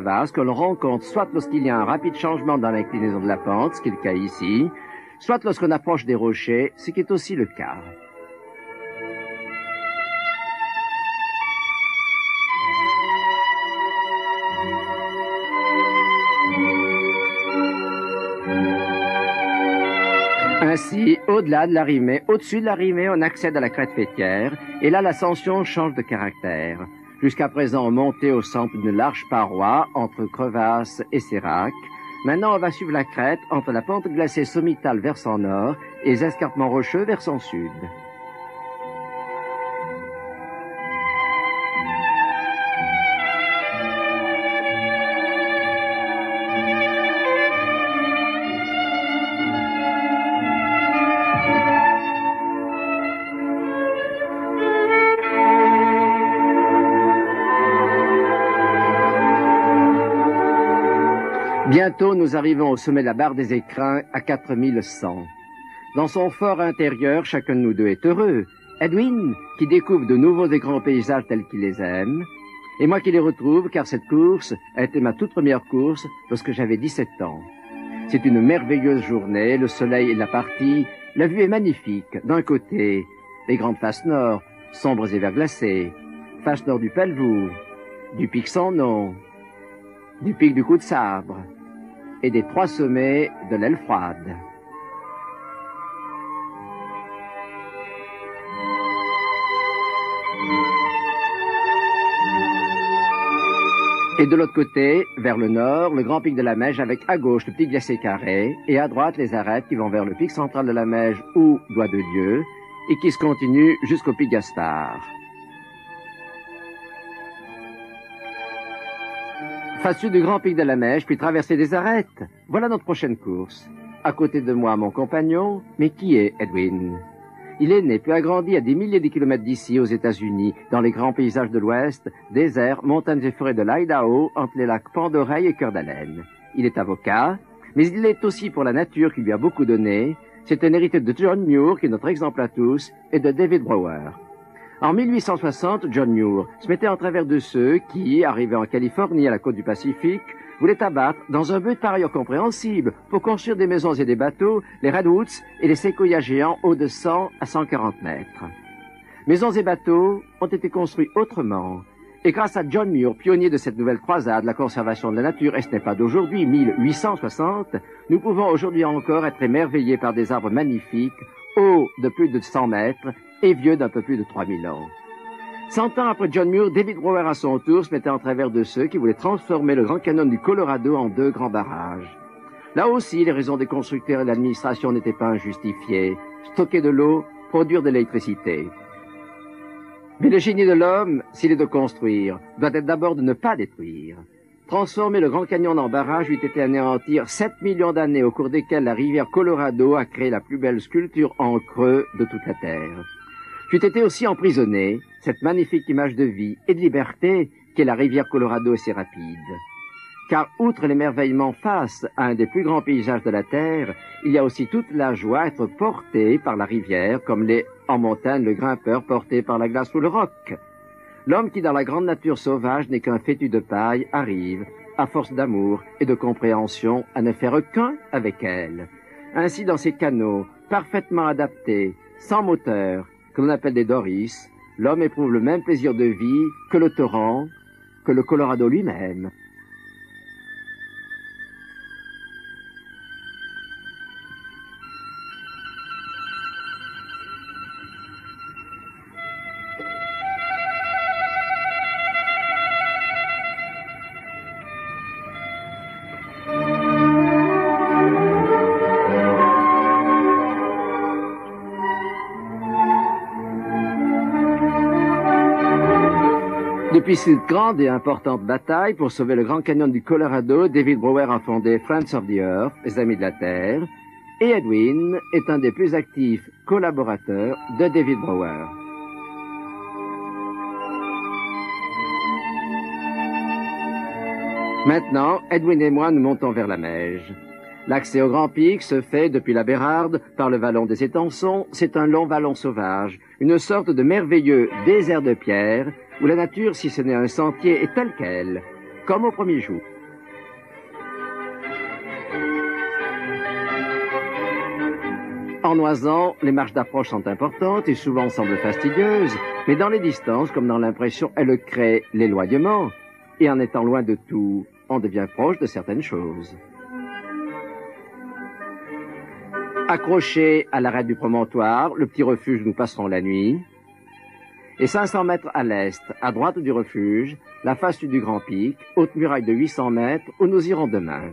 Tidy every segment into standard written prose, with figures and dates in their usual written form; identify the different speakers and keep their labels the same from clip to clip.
Speaker 1: crevasses que l'on rencontre soit lorsqu'il y a un rapide changement dans l'inclinaison de la pente, ce qui est le cas ici, soit lorsqu'on approche des rochers, ce qui est aussi le cas. Ainsi, au-delà de la Rimée, au-dessus de la Rimée, on accède à la crête faîtière, et là l'ascension change de caractère. Jusqu'à présent, on montait au centre d'une large paroi entre crevasses et séracs. Maintenant, on va suivre la crête entre la pente glacée sommitale versant nord et les escarpements rocheux versant sud. Bientôt, nous arrivons au sommet de la barre des Écrins à 4100. Dans son fort intérieur, chacun de nous deux est heureux. Edwin, qui découvre de nouveaux et grands paysages tels qu'il les aime, et moi qui les retrouve, car cette course a été ma toute première course lorsque j'avais 17 ans. C'est une merveilleuse journée, le soleil est de la partie, la vue est magnifique. D'un côté, les grandes faces nord, sombres et verglacées, face nord du Pelvoux, du pic sans nom, du pic du Coup de Sabre, et des 3 sommets de l'aile froide. Et de l'autre côté, vers le nord, le grand pic de la Meige avec à gauche le pic glacé carré et à droite les arêtes qui vont vers le pic central de la Meige ou Doigt de Dieu et qui se continuent jusqu'au pic Gaspard. Face sud du grand pic de la Meige, puis traverser des arêtes. Voilà notre prochaine course. À côté de moi, mon compagnon, mais qui est Edwin? Il est né puis a grandi à des milliers de kilomètres d'ici, aux États-Unis, dans les grands paysages de l'Ouest, déserts, montagnes et forêts de l'Idaho, entre les lacs Pend d'Oreille et Cœur d'Haleine. Il est avocat, mais il est aussi pour la nature qui lui a beaucoup donné. C'est un héritier de John Muir, qui est notre exemple à tous, et de David Brower. En 1860, John Muir se mettait en travers de ceux qui, arrivés en Californie à la côte du Pacifique, voulaient abattre, dans un but par ailleurs compréhensible, pour construire des maisons et des bateaux, les redwoods et les séquoias géants hauts de 100 à 140 mètres. Maisons et bateaux ont été construits autrement, et grâce à John Muir, pionnier de cette nouvelle croisade, la conservation de la nature, et ce n'est pas d'aujourd'hui, 1860, nous pouvons aujourd'hui encore être émerveillés par des arbres magnifiques, hauts de plus de 100 mètres, et vieux d'un peu plus de 3000 ans. 100 ans après John Muir, David Brower à son tour se mettait en travers de ceux qui voulaient transformer le Grand Canyon du Colorado en 2 grands barrages. Là aussi, les raisons des constructeurs et de l'administration n'étaient pas injustifiées. Stocker de l'eau, produire de l'électricité. Mais le génie de l'homme, s'il est de construire, doit être d'abord de ne pas détruire. Transformer le Grand Canyon en barrage eût été anéantir 7 millions d'années au cours desquelles la rivière Colorado a créé la plus belle sculpture en creux de toute la Terre. J'eût été aussi emprisonné, cette magnifique image de vie et de liberté qu'est la rivière Colorado et ses rapides. Car outre l'émerveillement face à un des plus grands paysages de la Terre, il y a aussi toute la joie à être porté par la rivière, comme l'est en montagne le grimpeur porté par la glace ou le roc. L'homme qui dans la grande nature sauvage n'est qu'un fétu de paille arrive, à force d'amour et de compréhension, à ne faire qu'un avec elle. Ainsi dans ces canaux, parfaitement adaptés, sans moteur, que l'on appelle des Doris, l'homme éprouve le même plaisir de vie que le torrent, que le Colorado lui-même. Depuis cette grande et importante bataille pour sauver le Grand Canyon du Colorado, David Brower a fondé Friends of the Earth, les Amis de la Terre, et Edwin est un des plus actifs collaborateurs de David Brower. Maintenant, Edwin et moi nous montons vers la Meige. L'accès au Grand Pic se fait depuis la Bérarde par le vallon des Étançons. C'est un long vallon sauvage, une sorte de merveilleux désert de pierre où la nature, si ce n'est un sentier, est telle qu'elle, comme au premier jour. En Oisan, les marches d'approche sont importantes et souvent semblent fastidieuses, mais dans les distances, comme dans l'impression, elles créent l'éloignement. Et en étant loin de tout, on devient proche de certaines choses. Accrochés à l'arête du promontoire, le petit refuge où nous passerons la nuit. Et 500 mètres à l'est, à droite du refuge, la face sud du Grand Pic, haute muraille de 800 mètres, où nous irons demain.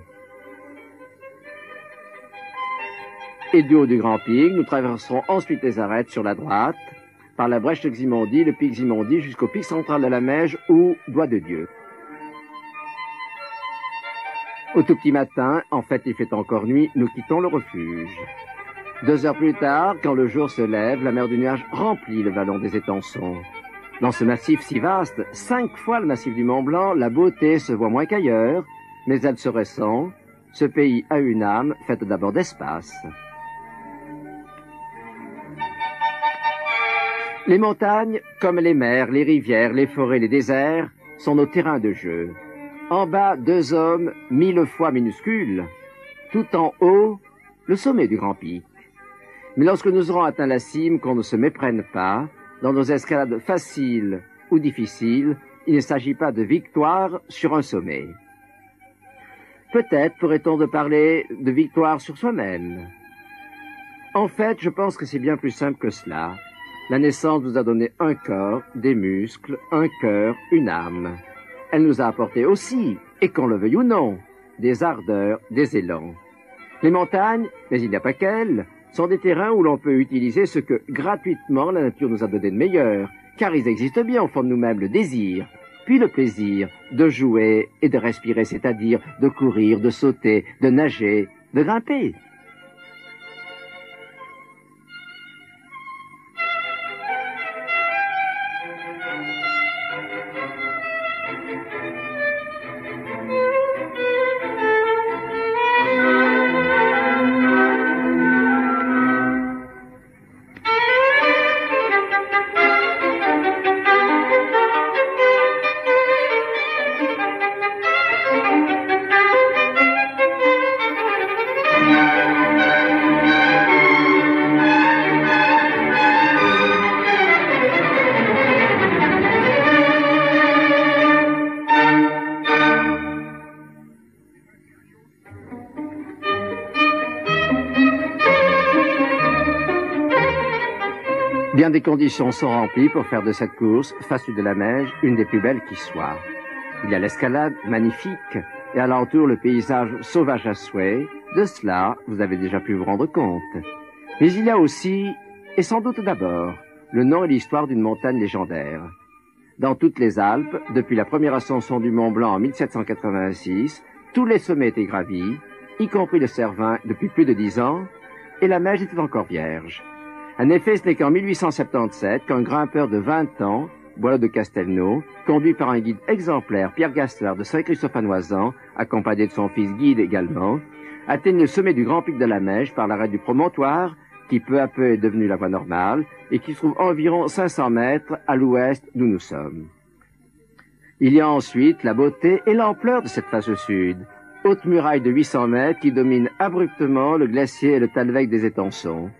Speaker 1: Et du haut du Grand Pic, nous traverserons ensuite les arêtes sur la droite, par la brèche de Ximondi, le pic Ximondi, jusqu'au pic central de la Meije, ou Doigt de Dieu. Au tout petit matin, en fait il fait encore nuit, nous quittons le refuge. 2 heures plus tard, quand le jour se lève, la mer du nuage remplit le vallon des Étançons. Dans ce massif si vaste, 5 fois le massif du Mont Blanc, la beauté se voit moins qu'ailleurs, mais elle se ressent. Ce pays a une âme faite d'abord d'espace. Les montagnes, comme les mers, les rivières, les forêts, les déserts, sont nos terrains de jeu. En bas, 2 hommes 1000 fois minuscules. Tout en haut, le sommet du Grand Pic. Mais lorsque nous aurons atteint la cime, qu'on ne se méprenne pas, dans nos escalades faciles ou difficiles, il ne s'agit pas de victoire sur un sommet. Peut-être pourrait-on parler de victoire sur soi-même. En fait, je pense que c'est bien plus simple que cela. La naissance nous a donné un corps, des muscles, un cœur, une âme. Elle nous a apporté aussi, et qu'on le veuille ou non, des ardeurs, des élans. Les montagnes, mais il n'y a pas qu'elles, sont des terrains où l'on peut utiliser ce que gratuitement la nature nous a donné de meilleur, car ils existent bien au fond de nous-mêmes, le désir, puis le plaisir de jouer et de respirer, c'est-à-dire de courir, de sauter, de nager, de grimper. Bien des conditions sont remplies pour faire de cette course, face de la Meije, une des plus belles qui soit. Il y a l'escalade, magnifique, et alentour le paysage sauvage à souhait. De cela, vous avez déjà pu vous rendre compte. Mais il y a aussi, et sans doute d'abord, le nom et l'histoire d'une montagne légendaire. Dans toutes les Alpes, depuis la première ascension du Mont Blanc en 1786, tous les sommets étaient gravis, y compris le Cervin depuis plus de 10 ans, et la Meije était encore vierge. En effet, ce n'est qu'en 1877 qu'un grimpeur de 20 ans, Boileau de Castelnau, conduit par un guide exemplaire, Pierre Gaspard de Saint-Christophe-à-Noisan, accompagné de son fils guide également, atteigne le sommet du Grand Pic de la Meije par l'arrêt du promontoire, qui peu à peu est devenu la voie normale, et qui se trouve environ 500 mètres à l'ouest d'où nous sommes. Il y a ensuite la beauté et l'ampleur de cette face sud, haute muraille de 800 mètres qui domine abruptement le glacier et le talweg des Étançons.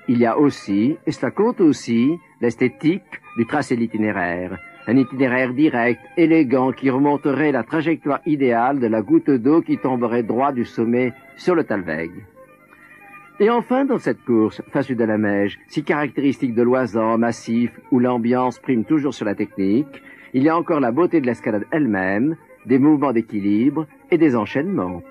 Speaker 1: Il y a aussi, et cela compte aussi, l'esthétique du tracé l'itinéraire. Un itinéraire direct, élégant, qui remonterait la trajectoire idéale de la goutte d'eau qui tomberait droit du sommet sur le talweg. Et enfin, dans cette course, face de la Meije, si caractéristique de l'Oisan, massif, où l'ambiance prime toujours sur la technique, il y a encore la beauté de l'escalade elle-même, des mouvements d'équilibre et des enchaînements.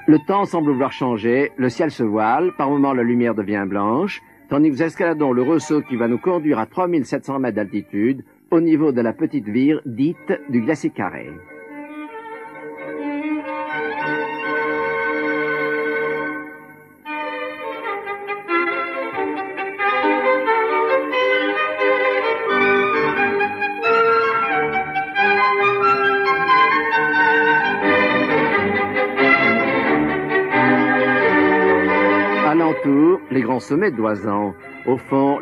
Speaker 1: Le temps semble vouloir changer, le ciel se voile, par moments la lumière devient blanche, tandis que nous escaladons le ressaut qui va nous conduire à 3700 mètres d'altitude, au niveau de la petite vire dite du glacier Carré. Alentour, les grands sommets d'Oisan. Au fond,